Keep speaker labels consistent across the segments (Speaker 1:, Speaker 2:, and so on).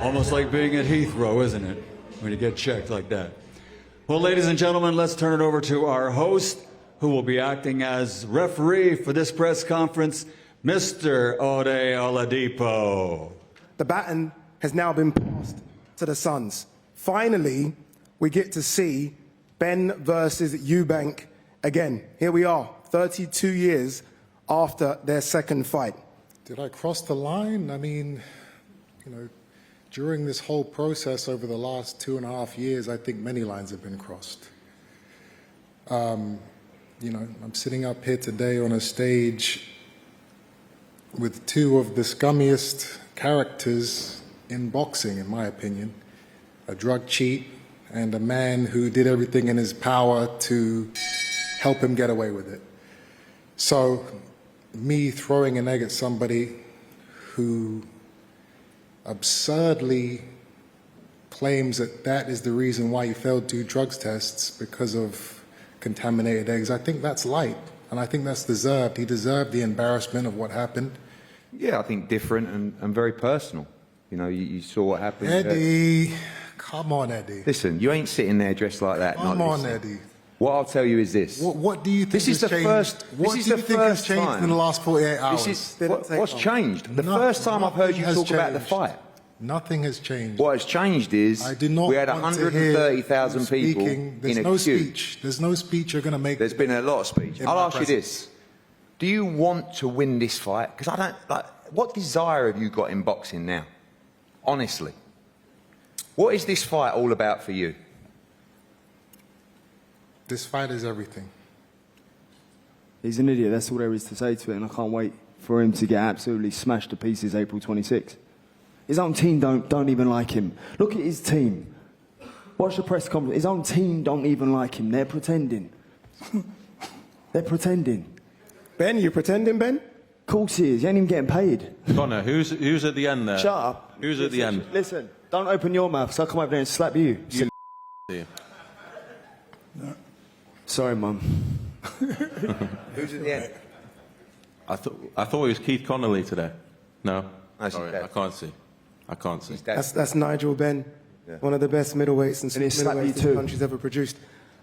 Speaker 1: Almost like being at Heathrow, isn't it? When you get checked like that. Well, ladies and gentlemen, let's turn it over to our host, who will be acting as referee for this press conference, Mr. Ode Oladipo.
Speaker 2: The baton has now been passed to the Suns. Finally, we get to see Benn versus Eubank again. Here we are, 32 years after their second fight.
Speaker 3: Did I cross the line? I mean, during this whole process over the last 2.5 years, I think many lines have been crossed. I'm sitting up here today on a stage with two of the scummiest characters in boxing, in my opinion. A drug cheat and a man who did everything in his power to help him get away with it. So, me throwing an egg at somebody who absurdly claims that that is the reason why he failed 2 drugs tests because of contaminated eggs, I think that's light, and I think that's deserved. He deserved the embarrassment of what happened.
Speaker 4: Yeah, I think different and very personal. You saw what happened.
Speaker 3: Eddie, come on, Eddie.
Speaker 4: Listen, you ain't sitting there dressed like that.
Speaker 3: Come on, Eddie.
Speaker 4: What I'll tell you is this.
Speaker 3: What do you think
Speaker 4: this is
Speaker 3: has
Speaker 4: the
Speaker 3: changed?
Speaker 4: first.
Speaker 3: What
Speaker 4: This
Speaker 3: do
Speaker 4: is
Speaker 3: you
Speaker 4: the
Speaker 3: think has
Speaker 4: first
Speaker 3: changed
Speaker 4: time.
Speaker 3: in the last 48 hours?
Speaker 4: What's changed? The first time I've heard you talk about the fight.
Speaker 3: Nothing has changed.
Speaker 4: What has changed is
Speaker 3: I do not
Speaker 4: we had
Speaker 3: want to hear
Speaker 4: 130,000 people
Speaker 3: There's
Speaker 4: in
Speaker 3: no
Speaker 4: a queue.
Speaker 3: speech. There's no speech you're going to make.
Speaker 4: There's been a lot of speech.
Speaker 3: in
Speaker 4: I'll
Speaker 3: my
Speaker 4: ask you
Speaker 3: presence.
Speaker 4: this: do you want to win this fight? Because I don't like. What desire have you got in boxing now? Honestly, what is this fight all about for you?
Speaker 3: This fight is everything.
Speaker 5: He's an idiot, that's all there is to say to it, and I can't wait for him to get absolutely smashed to pieces April 26th. His own team don't even like him. Look at his team. Watch the press conference. His own team don't even like him. They're pretending. They're pretending.
Speaker 2: Ben, you pretending, Ben?
Speaker 5: Of course he is. He ain't even getting paid.
Speaker 6: Connor, who's at the end there?
Speaker 5: Shut up.
Speaker 6: Who's at the end?
Speaker 5: Listen, don't open your mouth, so I'll come over there and slap you. Sorry, Mum.
Speaker 4: Who's at the end?
Speaker 6: I thought it was Keith Connolly today. No,
Speaker 4: No,
Speaker 6: sorry,
Speaker 4: she's
Speaker 6: I can't see. I can't see.
Speaker 2: That's Nigel Benn, one of the best middleweights and
Speaker 5: he'll slap you
Speaker 2: middleweights
Speaker 5: too.
Speaker 2: the country's ever produced.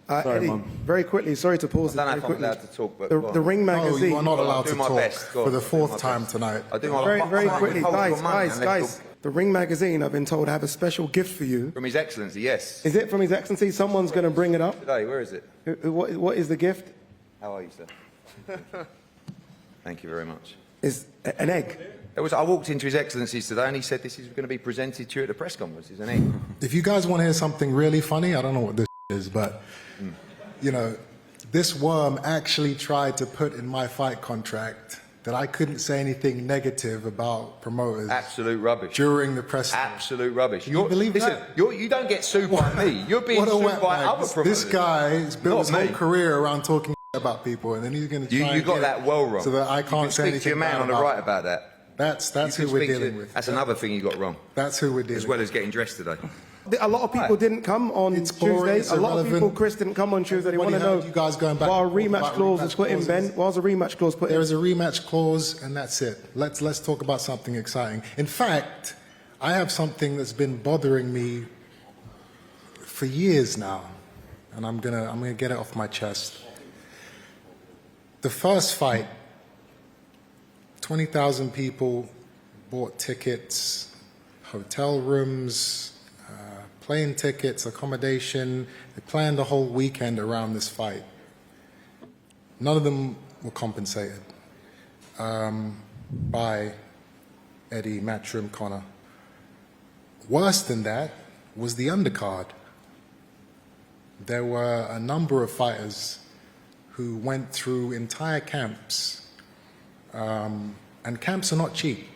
Speaker 5: Sorry,
Speaker 2: Eddie,
Speaker 5: Mum.
Speaker 2: very quickly, sorry to pause
Speaker 4: I don't know
Speaker 2: it very
Speaker 4: if I'm
Speaker 2: quickly.
Speaker 4: allowed to talk, but
Speaker 2: The Ring
Speaker 3: No,
Speaker 2: magazine.
Speaker 3: you are not allowed
Speaker 4: do
Speaker 3: to
Speaker 4: my
Speaker 3: talk
Speaker 4: best. Go
Speaker 3: for
Speaker 4: on,
Speaker 3: the
Speaker 4: do
Speaker 3: 4th
Speaker 4: my
Speaker 3: time
Speaker 4: best.
Speaker 3: tonight.
Speaker 4: I do my
Speaker 2: Very
Speaker 4: I'm
Speaker 2: quickly,
Speaker 4: withholding
Speaker 2: guys,
Speaker 4: money and
Speaker 2: guys. The Ring magazine, I've been told, have a special gift for you.
Speaker 4: From His Excellency, yes.
Speaker 2: Is it from His Excellency? Someone's going to bring it up.
Speaker 4: Today, where is it?
Speaker 2: What is the gift?
Speaker 4: How are you, sir? Thank you very much.
Speaker 2: Is an egg.
Speaker 4: I walked into His Excellency's today and he said this is going to be presented to you at the press conference. It's an egg.
Speaker 3: If you guys want to hear something really funny, I don't know what this is, but, this worm actually tried to put in my fight contract that I couldn't say anything negative about promoters.
Speaker 4: Absolute rubbish.
Speaker 3: During the press.
Speaker 4: Absolute rubbish.
Speaker 3: Can you believe that?
Speaker 4: You don't get sued by me. You're being
Speaker 3: What a
Speaker 4: sued
Speaker 3: wet
Speaker 4: by
Speaker 3: bag.
Speaker 4: other promoters.
Speaker 3: This guy has built his
Speaker 4: Not
Speaker 3: whole
Speaker 4: me.
Speaker 3: career around talking about people, and then he's going to try
Speaker 4: You
Speaker 3: and
Speaker 4: got
Speaker 3: get
Speaker 4: that well wrong.
Speaker 3: so that I
Speaker 4: You
Speaker 3: can't
Speaker 4: can
Speaker 3: say
Speaker 4: speak
Speaker 3: anything
Speaker 4: to your man
Speaker 3: bad
Speaker 4: on the
Speaker 3: about
Speaker 4: right
Speaker 3: him.
Speaker 4: about that.
Speaker 3: That's
Speaker 4: You
Speaker 3: who
Speaker 4: can
Speaker 3: we're
Speaker 4: speak to-
Speaker 3: dealing with.
Speaker 4: That's another thing you got wrong,
Speaker 3: That's who we're dealing
Speaker 4: as well
Speaker 3: with.
Speaker 4: as getting dressed today.
Speaker 2: A lot of people didn't come on
Speaker 3: It's boring,
Speaker 2: Tuesday.
Speaker 3: it's
Speaker 2: A lot of
Speaker 3: irrelevant.
Speaker 2: people, Chris, didn't come on Tuesday. They want to
Speaker 3: Everybody
Speaker 2: know
Speaker 3: heard you guys going back
Speaker 2: why a
Speaker 3: and forth
Speaker 2: rematch
Speaker 3: about
Speaker 2: clause
Speaker 3: rematch
Speaker 2: was put in,
Speaker 3: clauses.
Speaker 2: Ben. Why was a rematch clause put in?
Speaker 3: There is a rematch clause, and that's it. Let's talk about something exciting. In fact, I have something that's been bothering me for years now, and I'm gonna get it off my chest. The first fight, 20,000 people bought tickets, hotel rooms, plane tickets, accommodation. They planned the whole weekend around this fight. None of them were compensated by Eddie, Matchroom, Conor. Worse than that was the undercard. There were a number of fighters who went through entire camps, and camps are not cheap.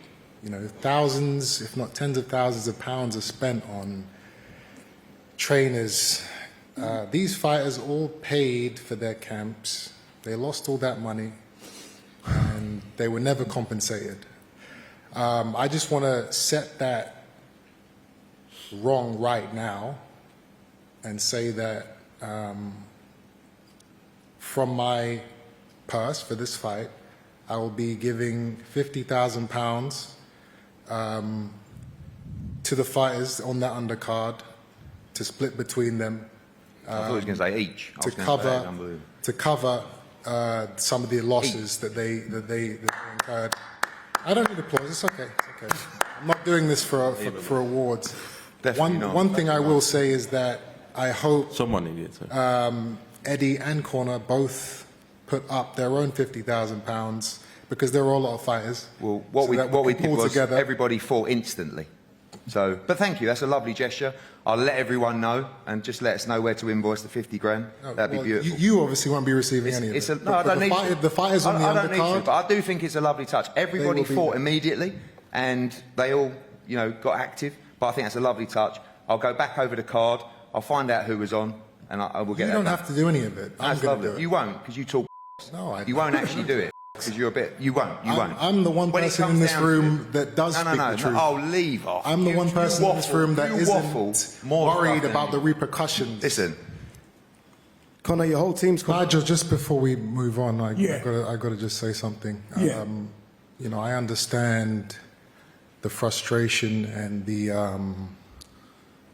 Speaker 3: Thousands, if not tens of thousands of pounds are spent on trainers. These fighters all paid for their camps. They lost all that money, and they were never compensated. I just want to set that wrong right now and say that from my purse for this fight, I will be giving £50,000 to the fighters on that undercard to split between them.
Speaker 4: I thought he was going to say each. I
Speaker 3: to
Speaker 4: was gonna say it, unbelievable.
Speaker 3: cover some of the losses that they incurred. I don't need applause. It's okay. It's okay. I'm not doing this for awards.
Speaker 4: Definitely not.
Speaker 3: One thing I will say is that I hope
Speaker 6: Someone needed to.
Speaker 3: Eddie and Conor both put up their own £50,000 because there were a lot of fighters.
Speaker 4: Well, what
Speaker 3: So
Speaker 4: we
Speaker 3: that
Speaker 4: did
Speaker 3: pull
Speaker 4: was
Speaker 3: together.
Speaker 4: everybody fought instantly. So, but thank you. That's a lovely gesture. I'll let everyone know and just let us know where to invoice the 50 grand. That'd
Speaker 3: Well,
Speaker 4: be beautiful.
Speaker 3: You obviously won't be receiving any of it.
Speaker 4: No, I don't need to.
Speaker 3: The fighters on the
Speaker 4: I don't need to,
Speaker 3: undercard.
Speaker 4: but I do think it's a lovely touch. Everybody
Speaker 3: will be
Speaker 4: fought
Speaker 3: there.
Speaker 4: immediately, and they all, got active. But I think that's a lovely touch. I'll go back over the card. I'll find out who was on, and I will get
Speaker 3: You
Speaker 4: that
Speaker 3: don't
Speaker 4: done.
Speaker 3: have to do any of it. I'm
Speaker 4: That's
Speaker 3: going to
Speaker 4: lovely.
Speaker 3: do it.
Speaker 4: You won't, because you talk.
Speaker 3: No, I
Speaker 4: You won't actually do it, because you're a bit. You won't. You won't.
Speaker 3: I'm the one
Speaker 4: When it
Speaker 3: person
Speaker 4: comes
Speaker 3: in this
Speaker 4: down to
Speaker 3: room
Speaker 4: it-
Speaker 3: that does speak the truth.
Speaker 4: Oh, leave off.
Speaker 3: I'm the one person in this room that
Speaker 4: waffle
Speaker 3: isn't
Speaker 4: more
Speaker 3: worried
Speaker 4: stuff
Speaker 3: about the
Speaker 4: than-
Speaker 3: repercussions.
Speaker 4: Listen,
Speaker 2: Conor, your whole team's
Speaker 3: Nigel, just before we move on, I
Speaker 7: Yeah.
Speaker 3: got to just say something.
Speaker 7: Yeah.
Speaker 3: I understand the frustration and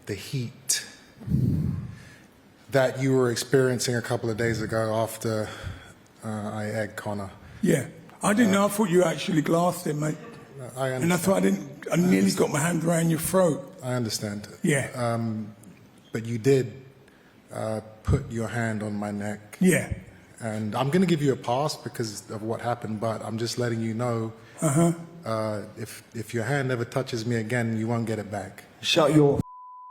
Speaker 3: the heat that you were experiencing a couple of days ago after I egged Conor.
Speaker 7: Yeah. I didn't know. I thought you actually glassed him, mate.
Speaker 3: I
Speaker 7: And that's why
Speaker 3: understand.
Speaker 7: I nearly got my hand around your throat.
Speaker 3: I understand.
Speaker 7: Yeah.
Speaker 3: But you did put your hand on my neck.
Speaker 7: Yeah.
Speaker 3: And I'm going to give you a pass because of what happened, but I'm just letting you know if your hand ever touches me again, you won't get it back.
Speaker 5: Shut your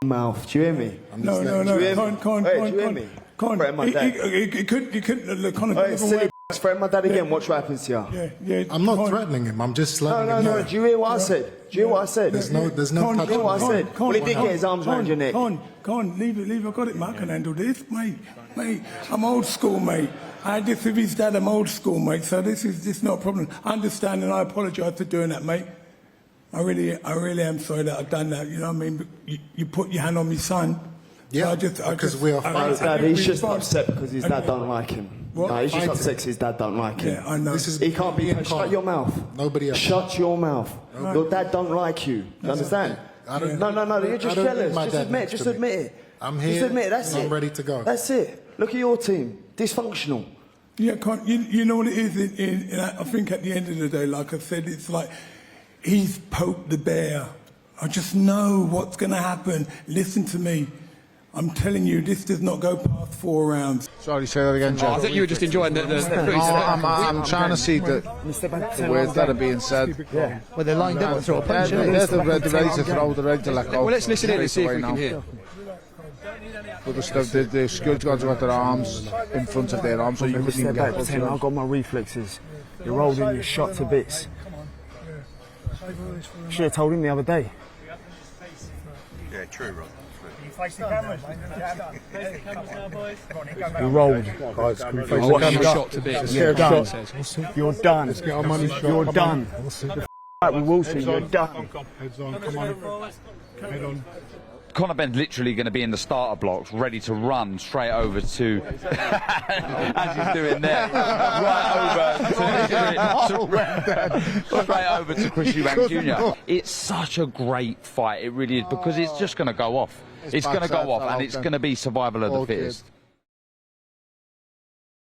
Speaker 5: mouth. Do you hear me?
Speaker 3: I'm
Speaker 7: No,
Speaker 3: just
Speaker 7: no,
Speaker 3: letting
Speaker 7: no.
Speaker 3: you-
Speaker 5: hear me?
Speaker 7: Con,
Speaker 5: Hey, do you hear me? Threaten my dad.
Speaker 7: He couldn't, look, Conor,
Speaker 5: Hey, silly threaten my dad again. Watch what happens to you.
Speaker 7: yeah, yeah.
Speaker 3: I'm not
Speaker 7: Con-
Speaker 3: threatening him. I'm just
Speaker 5: No,
Speaker 3: letting
Speaker 5: no,
Speaker 3: him
Speaker 5: no.
Speaker 3: know.
Speaker 5: Do you hear what I said? Do you hear what I said?
Speaker 3: There's no touch.
Speaker 5: Do you hear what I said? Well, he did get his arms around your neck.
Speaker 7: Con, leave it. I got it, mate. I can handle this, mate. I'm old school, mate. I had this with his dad. I'm old school, mate. So this is not a problem. I understand, and I apologise for doing that, mate. I really am sorry that I've done that. You know what I mean? But you put your hand on my son.
Speaker 3: Yeah,
Speaker 7: So
Speaker 3: because we are
Speaker 5: No, Dad, he's just upset because his dad don't like him.
Speaker 7: What?
Speaker 5: No, he's just
Speaker 3: Fighting.
Speaker 5: upset because his dad don't like him.
Speaker 7: Yeah, I know.
Speaker 3: This is
Speaker 5: He can't be.
Speaker 3: me and
Speaker 5: Shut
Speaker 3: Conor.
Speaker 5: your mouth.
Speaker 3: Nobody else.
Speaker 5: Shut your mouth. Your dad don't like you. You understand?
Speaker 3: I don't-
Speaker 5: No, you're just
Speaker 3: I don't need
Speaker 5: jealous.
Speaker 3: my
Speaker 5: Just
Speaker 3: dad
Speaker 5: admit.
Speaker 3: next
Speaker 5: Just
Speaker 3: to me.
Speaker 5: admit it.
Speaker 3: I'm
Speaker 5: Just
Speaker 3: here
Speaker 5: admit it. That's
Speaker 3: and
Speaker 5: it.
Speaker 3: I'm ready to go.
Speaker 5: That's it. Look at your team. Dysfunctional.
Speaker 7: Yeah, you know what it is? I think at the end of the day, like I said, it's like he's poked the bear. I just know what's going to happen. Listen to me. I'm telling you, this does not go past 4 rounds.
Speaker 8: Sorry, say that again,
Speaker 9: I
Speaker 8: Jeff.
Speaker 9: think you were just enjoying the
Speaker 8: No, I'm trying to see the words that are being said.
Speaker 5: Yeah.
Speaker 9: Well, they're lined up to throw a punch.
Speaker 8: They're the ready to throw, the ready to let go.
Speaker 9: Well, let's listen in and see if we can
Speaker 8: Now.
Speaker 9: hear.
Speaker 8: But the security guards have got their arms in front of their arms, so you couldn't even get close to them.
Speaker 5: I've got my reflexes. You're holding, you're shot to bits. Should have told him the other day.
Speaker 4: yeah, true, Rob.
Speaker 5: You rolled.
Speaker 9: You're shot to bits.
Speaker 5: You're done.
Speaker 9: Says.
Speaker 5: You're done. You're done. Right, we will see. You're done.
Speaker 10: Conor Benn's literally going to be in the starter blocks, ready to run straight over to, as he's doing there, straight over to Chris Eubank Jr. It's such a great fight, it really is, because it's just going to go off. It's going to go off, and it's going to be survival of the fittest.